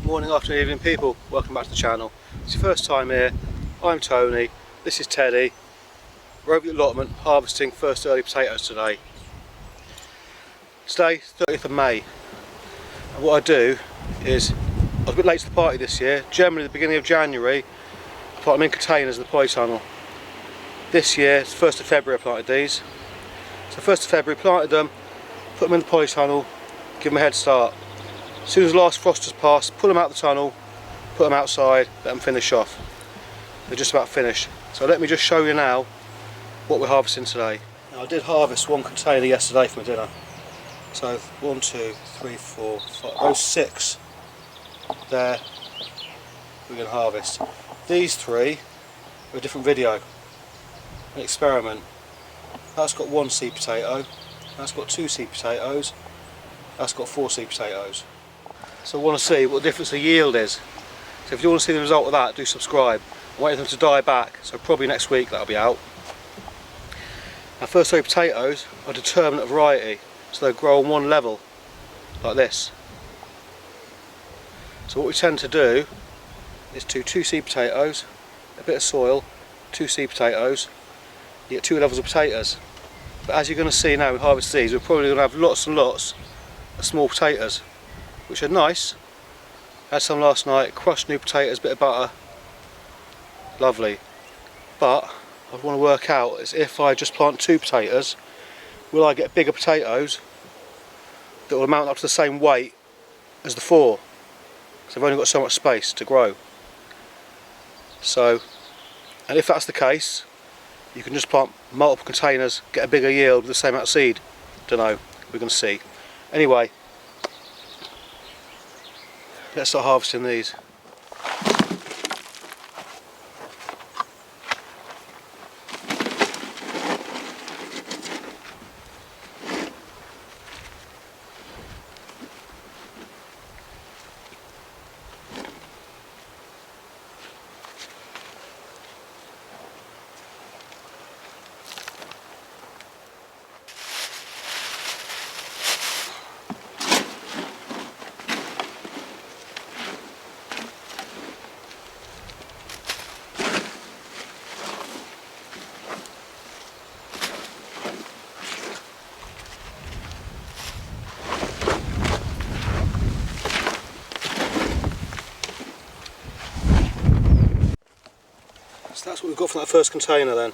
Morning, afternoon, evening people, welcome back to the channel. It's your first time here, I'm Tony, this is Teddy. We're over at the allotment harvesting first early potatoes today. Today, 30th of May, and what I do is, I was a bit late to the party this year. Generally the beginning of January I plant them in containers in the polytunnel. This year, it's 1st of February I planted these. So 1st of February planted them, put them in the polytunnel, give them a head start. As soon as the last frost has passed, pull them out of the tunnel, put them outside, let them finish off. They're just about finished. So let me just show you now what we're harvesting today. Now I did harvest one container yesterday for my dinner. So 1, 2, 3, 4, 5, those 6 there we're going to harvest. These 3 are a different video, an experiment. That's got 1 seed potato, that's got 2 seed potatoes, that's got 4 seed potatoes. So I want to see what the difference of yield is. So if you want to see the result of that, do subscribe. I'm waiting for them to die back, so probably next week that'll be out. Now first early potatoes are determinate variety, so they grow on one level, like this. So what we tend to do is do 2 seed potatoes, a bit of soil, 2 seed potatoes, you get 2 levels of potatoes. But as you're going to see now, we harvest these, we're probably going to have lots and lots of small potatoes, which are nice. Had some last night, crushed new potatoes, bit of butter, lovely. But I want to work out is if I just plant 2 potatoes, will I get bigger potatoes that will amount up to the same weight as the 4? Because I've only got so much space to grow. So, and if that's the case, you can just plant multiple containers, get a bigger yield with the same amount of seed. Don't know, we're going to see. Anyway, let's start harvesting these. So that's what we've got from that first container then.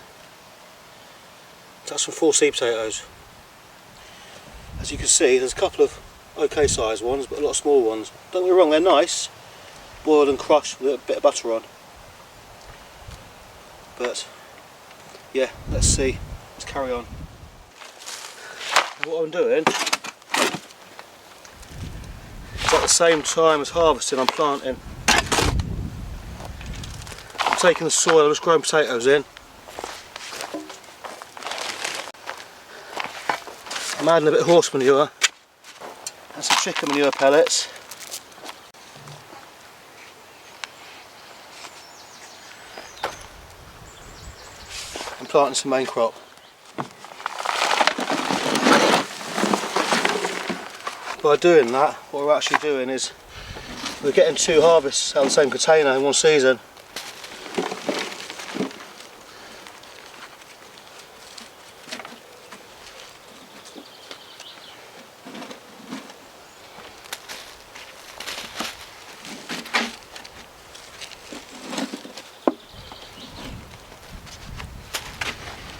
That's from 4 seed potatoes. As you can see, there's a couple of okay sized ones, but a lot of small ones. Don't get me wrong, they're nice, boiled and crushed with a bit of butter on. But yeah, let's see, let's carry on. And what I'm doing is at the same time as harvesting, I'm planting. Taking the soil, just growing potatoes in. I'm adding a bit of horse manure and some chicken manure pellets. And planting some main crop. By doing that, what we're actually doing is we're getting 2 harvests out of the same container in one season.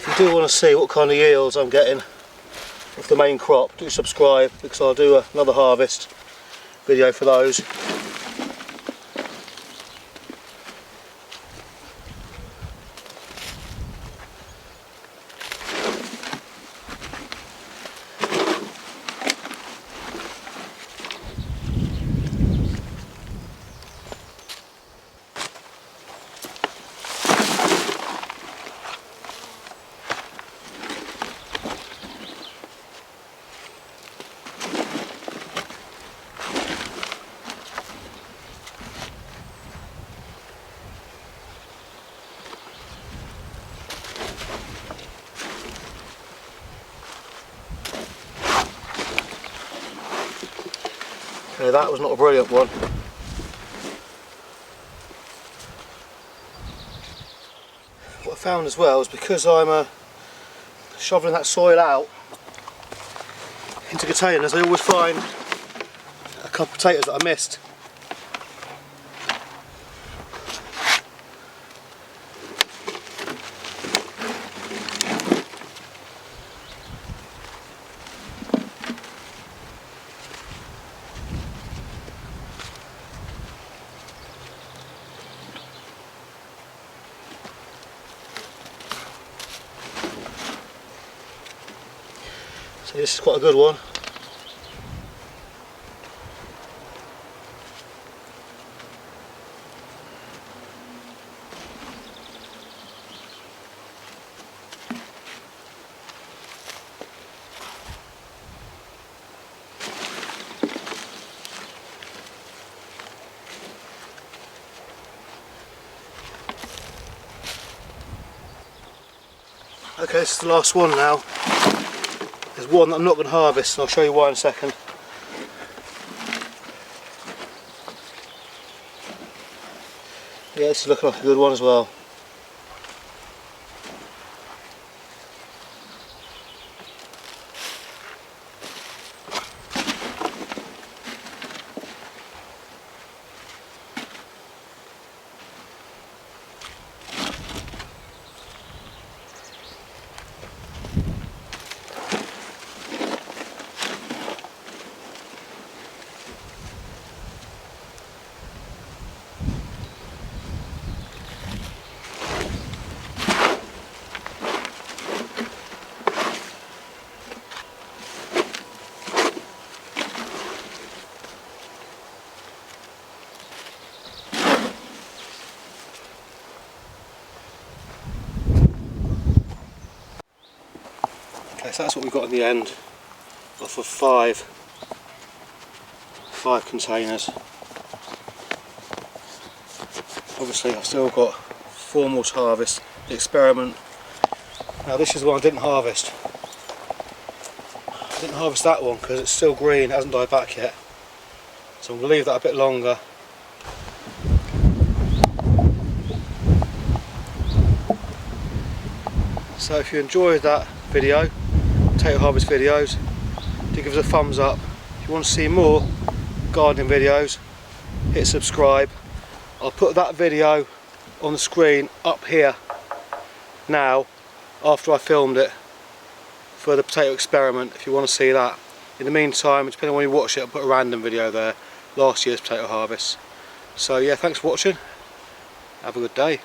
If you do want to see what kind of yields I'm getting with the main crop, do subscribe, because I'll do another harvest video for those. Okay, that was not a brilliant one. I found as well is because I'm shoveling that soil out into containers, I always find a couple of potatoes that I missed. So this is quite a good one. Okay, this is the last one now. There's one that I'm not going to harvest, and I'll show you why in a second. Yeah, this is looking like a good one as well. Okay, so that's what we got in the end, off of five containers. Obviously I've still got 4 more to harvest. The experiment. Now this is the one I didn't harvest. I didn't harvest that one because it's still green, it hasn't died back yet. So I'm going to leave that a bit longer. So if you enjoyed that video, potato harvest videos, do give us a thumbs up. If you want to see more gardening videos, hit subscribe. I'll put that video on the screen up here now after I filmed it for the potato experiment if you want to see that. In the meantime, depending on when you watch it, I'll put a random video there, last year's potato harvest. So yeah, thanks for watching, have a good day.